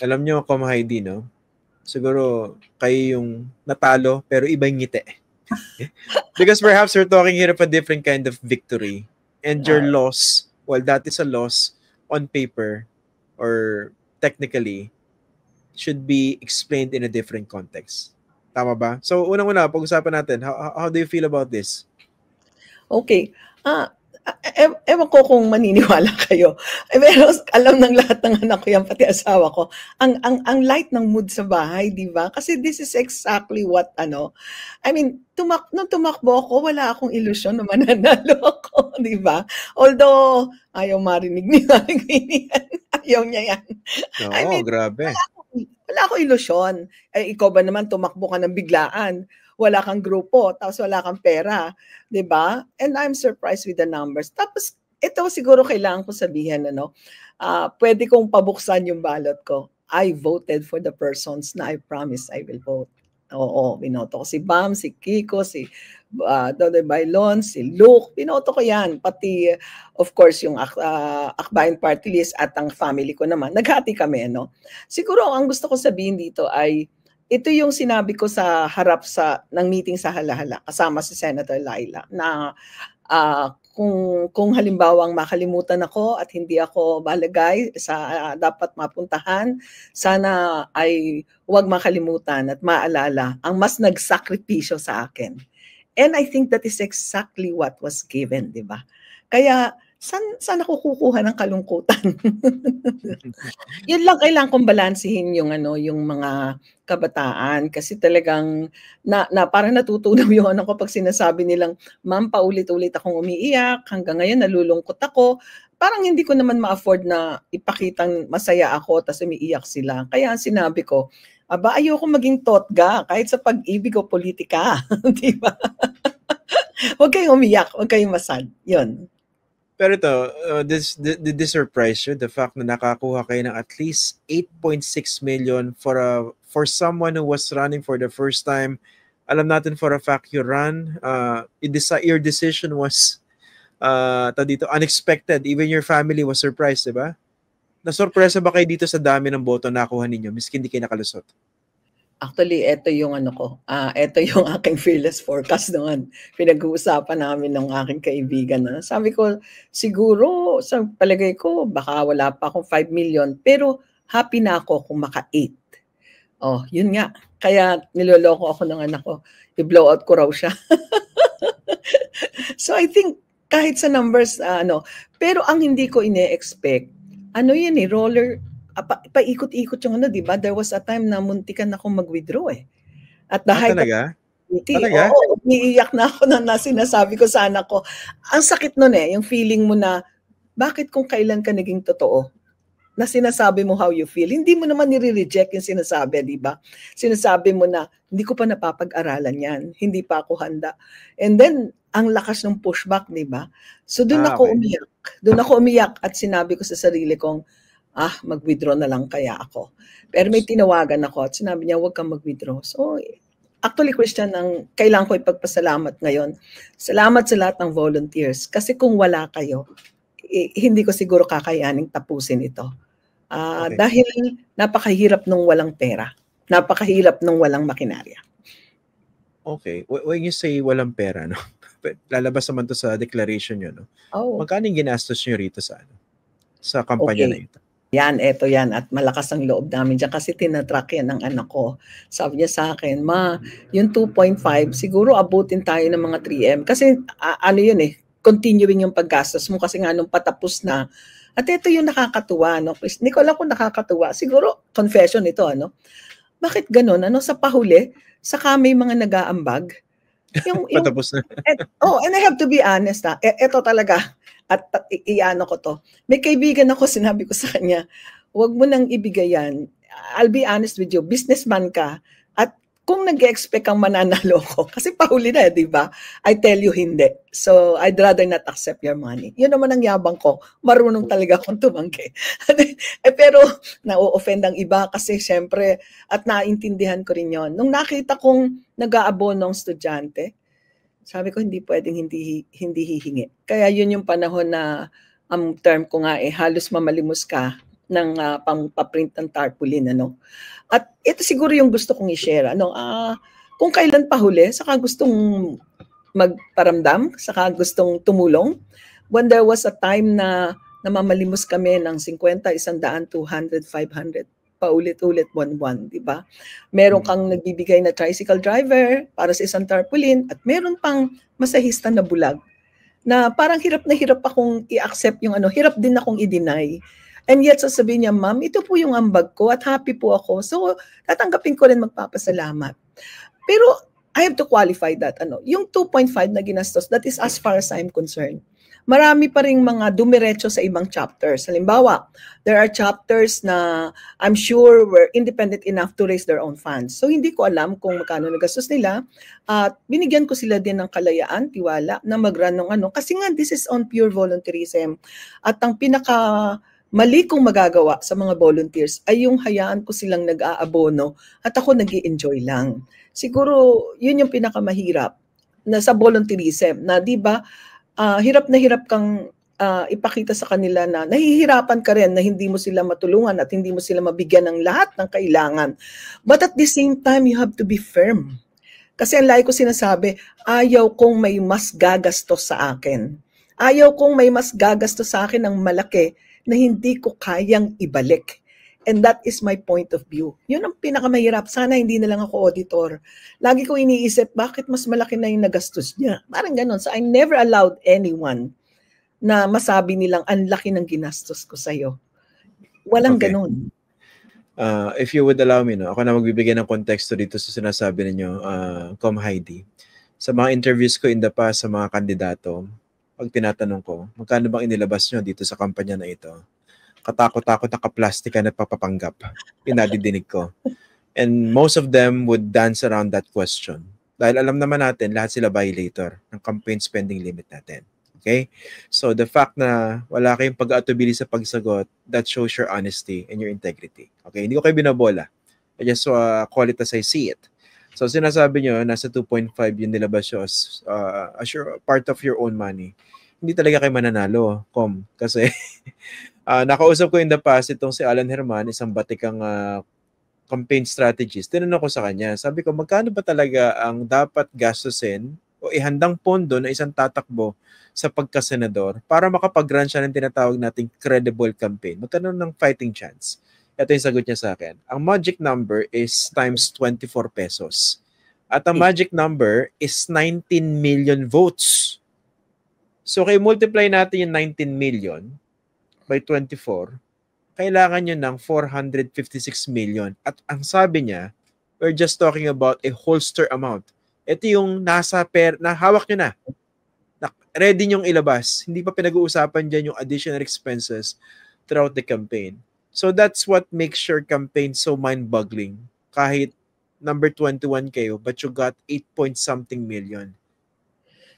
Alam nyo, Kom Heidi, no? Siguro kayo yung natalo pero iba yung ngiti. Because perhaps we're talking here of a different kind of victory. And your loss, well, that is a loss on paper or technically should be explained in a different context. Tama ba? So, unang-una, pag-usapan natin, how do you feel about this? Okay. Ewan ko kung maniniwala kayo. Pero alam ng lahat ng anak ko yan, pati asawa ko. Ang light ng mood sa bahay, di ba? Kasi this is exactly what, I mean, nung tumakbo ako, wala akong ilusyon na mananalo ako, di ba? Although, ayaw marinig ni yan. Ayaw niya yan. Oo, I mean, grabe. wala akong ilusyon. Ikaw ba naman tumakbo ka ng biglaan? Wala kang grupo, tapos wala kang pera, 'di ba? And I'm surprised with the numbers. Tapos ito siguro kailangan ko sabihin, pwede kong pabuksan yung ballot ko. I voted for the persons na I promised I will vote. Oo, binoto ko si Bam, si Kiko, si Dodoy Bailon, si Luke, binoto ko yan. Pati, of course, yung Akbayan Party List at ang family ko naman. Naghati kami, no? Siguro, ang gusto ko sabihin dito ay, ito yung sinabi ko sa harap ng meeting sa Halahala kasama si Senator Laila na kung halimbawang makalimutan ako at hindi ako malagay sa dapat mapuntahan, sana ay huwag makalimutan at maalala ang mas nagsakripisyo sa akin. And I think that is exactly what was given, di ba? Kaya saan ako kukuha ng kalungkutan? Yun lang kailangan kong balansehin yung mga kabataan kasi talagang parang natutunaw yung ko pag sinasabi nilang, "Ma'am, paulit-ulit akong umiiyak, hanggang ngayon nalulungkot ako." Parang hindi ko naman ma-afford na ipakitang masaya ako tas umiiyak sila. Kaya ang sinabi ko, ayoko maging totga kahit sa pag-ibig o politika, di ba? Huwag kayong umiyak, huwag kayong masad. Yun. Pero ito, did this surprise you? The fact na nakakuha kayo ng at least 8.6 million for someone who was running for the first time. Alam natin for a fact you ran. Your decision was unexpected. Even your family was surprised, di ba? Nasurpresa ba kayo dito sa dami ng boto na nakuha ninyo, miski hindi kayo nakalusot? Actually, ito yung ito yung aking fearless forecast noon. Pinag-uusapan namin ng aking kaibigan. Sabi ko, siguro, sa palagay ko, baka wala pa akong 5 million, pero happy na ako kung maka-8. Oh, yun nga. Kaya niloloko ako ng anak ko. I-blow out ko raw siya. So I think, kahit sa numbers, pero ang hindi ko ine-expect, yun roller, paikot-ikot yung di ba? There was a time na muntikan akong mag-withdraw eh. At the height talaga? Talaga? Oo, umiiyak na ako na sinasabi ko sa anak ko. Ang sakit nun yung feeling mo na, bakit kung kailan ka naging totoo? Na sinasabi mo how you feel. Hindi mo naman nire-reject yung sinasabi, di ba? Sinasabi mo na, hindi ko pa napapag-aralan yan. Hindi pa ako handa. And then, ang lakas ng pushback, di ba? So, doon ako umiyak. Doon ako umiyak at sinabi ko sa sarili kong, mag-withdraw na lang kaya ako. Pero may tinawagan ako at sinabi niya, huwag kang mag-withdraw. So, actually, Christian, ang kailangan ko ipagpasalamat ngayon. Salamat sa lahat ng volunteers. Kasi kung wala kayo, hindi ko siguro kakayaning tapusin ito. Dahil napakahirap nung walang pera. Napakahirap nung walang makinarya. Okay. When you say walang pera, no? Lalabas naman to sa declaration nyo, no? Magkano yung ginastos nyo rito sa kampanya na ito? Eto yan. At malakas ang loob namin dyan kasi tinatrack yan ng anak ko. Sabi niya sa akin, "Ma, yung 2.5, siguro abutin tayo ng mga 3M." Kasi yun continuing yung paggastos mo kasi nga nung patapos na. At ito yung nakakatuwa, no? Hindi ko alam kung nakakatuwa. Siguro, confession ito, Bakit ganun? Sa pahuli, saka may mga nag-aambag. Patapos na. And I have to be honest, ito talaga. At iano ko to. May kaibigan ako, sinabi ko sa kanya, huwag mo nang ibigay yan. I'll be honest with you, businessman ka. At kung nag-expect kang mananalo ko, kasi pahuli na, di ba? I tell you, hindi. So, I'd rather not accept your money. Yun naman ang yabang ko. Marunong talaga akong tumanggi. Pero, na-offend ang iba kasi syempre, at naintindihan ko rin yon. Nung nakita kong nag-aabono ng estudyante, sabi ko, hindi pwedeng hindi hihingi. Kaya yun yung panahon na ang term ko nga halos mamalimos ka ng pampaprint ng tarpaulin, ano. At ito siguro yung gusto kong i-share, ano, kung kailan pa huli, saka gustong magparamdam, saka gustong tumulong. When there was a time na namamalimos kami ng 50, 100, 200, 500, paulit-ulit, buwan-buwan, di ba? Meron kang nagbibigay na tricycle driver para sa isang tarpaulin at meron pang masahista na bulag na parang hirap na hirap akong i-accept yung ano, hirap din akong i-deny. And yet, sasabihin niya, ma'am, ito po yung ambag ko at happy po ako. So, tatanggapin ko rin magpapasalamat. Pero, I have to qualify that. Ano, yung 2.5 na ginastos, that is as far as I'm concerned. Marami pa ring mga dumiretso sa ibang chapters. Halimbawa, there are chapters na I'm sure were independent enough to raise their own funds. So, hindi ko alam kung magkano nagastos nila. At binigyan ko sila din ng kalayaan, tiwala, na mag-run ng ano. Kasi nga, this is on pure volunteerism. At ang mali kong magagawa sa mga volunteers ay yung hayaan ko silang nag-aabono at ako nag-i-enjoy lang. Siguro, yun yung pinakamahirap na sa volunteerism, na di ba, hirap na hirap kang ipakita sa kanila na nahihirapan ka rin na hindi mo sila matulungan at hindi mo sila mabigyan ng lahat ng kailangan. But at the same time, you have to be firm. Kasi ang lagi ko sinasabi, ayaw kong may mas gagastos sa akin. Ayaw kong may mas gagastos sa akin ng malaki na hindi ko kayang ibalik. And that is my point of view. Yun ang pinakamahirap. Sana hindi na lang ako auditor. Lagi ko iniisip, bakit mas malaki na yung nagastos niya? Parang ganun. So I never allowed anyone na masabi nilang, ang laki ng ginastos ko sa'yo. Walang ganun. If you would allow me, no, ako na magbibigay ng konteksto dito sa sinasabi ninyo, Com Heidi. Sa mga interviews ko in the past sa mga kandidato, pag tinatanong ko, magkano bang inilabas nyo dito sa kampanya na ito? Katakot-takot naka-plastika na papapanggap. Pinadidinig ko. And most of them would dance around that question. Dahil alam naman natin, lahat sila violator ng campaign spending limit natin. Okay? So the fact na wala kayong pag-aatubili sa pagsagot, that shows your honesty and your integrity. Okay? Hindi ko kayo binabola. I just call it as I see it. So sinasabi nyo, nasa 2.5 yung nilabas nyo as part of your own money. Hindi talaga kayo mananalo, Com. Kasi nakausap ko in the past itong si Alan Herman, isang batikang campaign strategist. Tinanong ko sa kanya, sabi ko, magkano ba talaga ang dapat gastusin o ihandang pondo na isang tatakbo sa pagkasenador para makapag-run siya ng tinatawag nating credible campaign? Magkano ng fighting chance? Ito yung sagot niya sa akin. Ang magic number is times 24 pesos. At ang magic number is 19 million votes. So, kaya multiply natin yung 19 million by 24, kailangan nyo ng 456 million. At ang sabi niya, we're just talking about a holster amount. Ito yung nasa na hawak nyo na. Ready nyong ilabas. Hindi pa pinag-uusapan dyan yung additional expenses throughout the campaign. So that's what makes your campaign so mind-boggling. Kahit number 21 kayo, but you got 8-point-something million.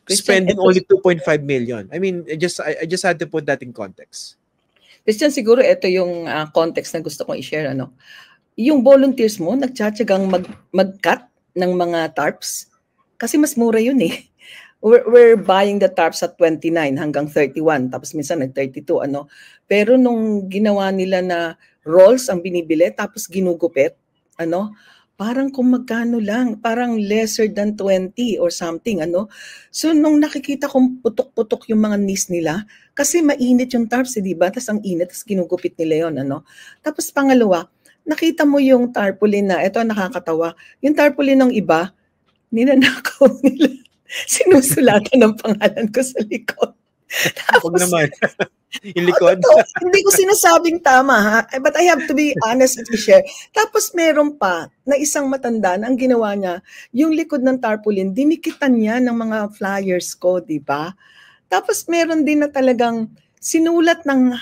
Christian, Spending only 2.5 million. I mean, I just had to put that in context. Christian, siguro ito yung context na gusto kong i-share. Ano? Yung volunteers mo, nagtsatsagang mag-cut ng mga tarps kasi mas mura yun eh. We're buying the tarps at 29 hanggang 31, tapos minsan nag-32. Ano? Pero nung ginawa nila na rolls ang binibili, tapos ginugupit, ano? Parang kung magkano lang, parang lesser than 20 or something, ano. So nung nakikita kong putok-putok yung mga knees nila, kasi mainit yung tarps, di ba? Tapos ang init, tapos ginugupit nila yon, ano. Tapos pangalawa, nakita mo yung tarpaulin na, eto nakakatawa, yung tarpaulin ng iba, ninanakaw nila. Sinusulatan ng pangalan ko sa likod. Huwag naman. Yung likod. Hindi ko sinasabing tama, ha? But I have to be honest and share. Tapos meron pa na isang matanda na ang ginawa niya, yung likod ng tarpaulin, dinikitan niya ng mga flyers ko, di ba? Tapos meron din na talagang sinulat ng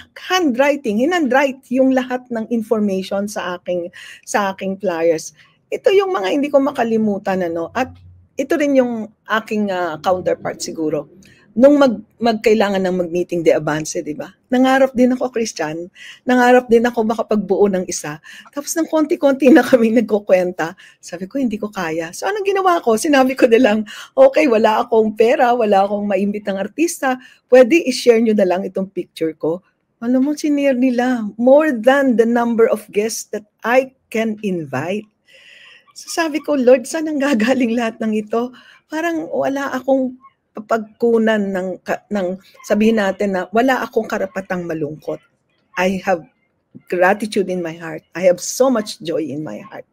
hinandwrite yung lahat ng information sa aking flyers. Ito yung mga hindi ko makalimutan, ano? At ito rin yung aking counterpart siguro. Nung magkailangan ng mag-meeting de avance, di ba? Nangarap din ako, Christian. Nangarap din ako makapagbuo ng isa. Tapos ng konti-konti na kami nagkukwenta. Sabi ko, hindi ko kaya. So anong ginawa ko? Sinabi ko na lang, okay, wala akong pera, wala akong maimbitang artista. Pwede i-share nyo na lang itong picture ko. Alam mo, senior nila, more than the number of guests that I can invite. So sabi ko, Lord, saan ang gagaling lahat ng ito? Parang wala akong papagkunan ng sabihin natin na wala akong karapatang malungkot. I have gratitude in my heart. I have so much joy in my heart.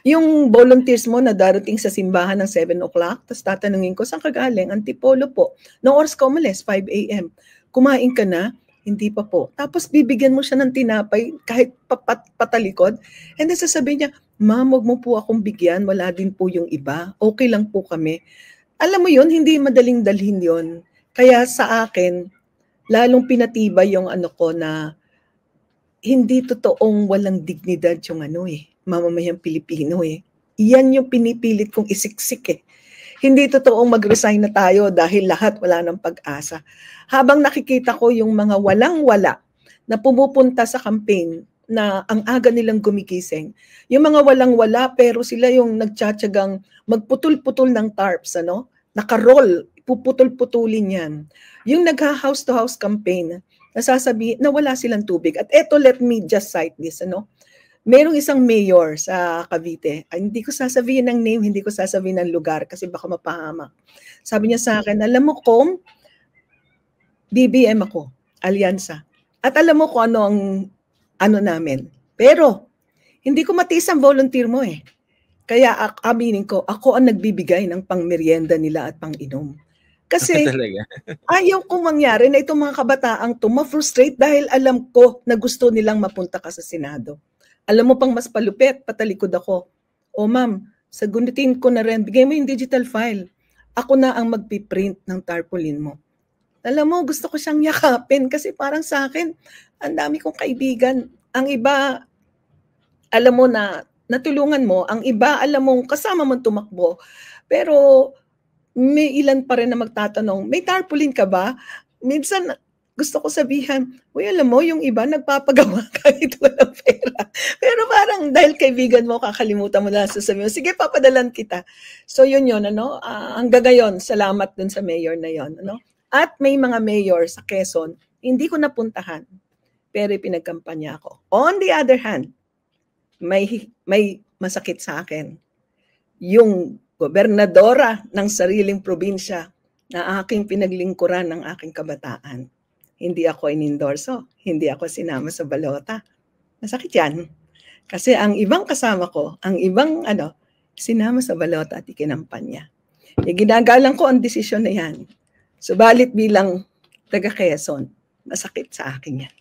Yung volunteers mo na darating sa simbahan ng 7 o'clock, tapos tatanungin ko, saan ka galing? Antipolo po. No oras ka umalis, 5 a.m. Kumain ka na? Hindi pa po. Tapos bibigyan mo siya ng tinapay kahit patalikod. And then sasabihin niya, Ma'am, wag mo po akong bigyan. Wala din po yung iba. Okay lang po kami. Alam mo yun, hindi madaling dalhin yun. Kaya sa akin, lalong pinatibay yung ko na hindi totoong walang dignidad yung mamamayang Pilipino eh. Iyan yung pinipilit kong isiksik eh. Hindi totoong mag-resign na tayo dahil lahat wala ng pag-asa. Habang nakikita ko yung mga walang-wala na pumupunta sa campaign na ang aga nilang gumigising, yung mga walang-wala pero sila yung nagtsatsagang magputol-putol ng tarps, nakaroll, puputol-putulin yan. Yung nagha-house to house campaign, nasasabi na wala silang tubig. At eto, let me just cite this, Merong isang mayor sa Cavite. Hindi ko sasabihin ng name, hindi ko sasabihin ng lugar kasi baka mapahamak. Sabi niya sa akin, alam mo kung BBM ako, alyansa. At alam mo kung ano namin. Pero, hindi ko matiis ang volunteer mo eh. Kaya aminin ko, ako ang nagbibigay ng pangmeryenda nila at pang-inom. Kasi ayaw kong mangyari na itong mga kabataang ma-frustrate dahil alam ko na gusto nilang mapunta ka sa Senado. Alam mo pang mas palupit, patalikod ako. O ma'am, sagutin ko na rin, bigay mo yung digital file. Ako na ang magpiprint ng tarpaulin mo. Alam mo, gusto ko siyang yakapin kasi parang sa akin, ang dami kong kaibigan. Ang iba, alam mo na natulungan mo. Ang iba, alam mo, kasama mo tumakbo. Pero may ilan pa rin na magtatanong, may tarpaulin ka ba? Minsan, gusto ko sabihan, uy, alam mo, yung iba nagpapagawa kahit walang pera. Pero parang dahil kaibigan mo, kakalimutan mo na sasabihin mo, sige, papadalan kita. So yun, hanggang ngayon, salamat dun sa mayor na yun. At may mga mayor sa Quezon, hindi ko napuntahan, pero pinagkampanya ako. On the other hand, may masakit sa akin. Yung gobernadora ng sariling probinsya na aking pinaglingkuran ng aking kabataan. Hindi ako inendorso, hindi ako sinama sa balota. Masakit yan. Kasi ang ibang kasama ko, ang ibang sinama sa balota at ikinampanya. Ginagalang ko ang desisyon na yan. Subalit bilang taga Quezon, masakit sa akin yan.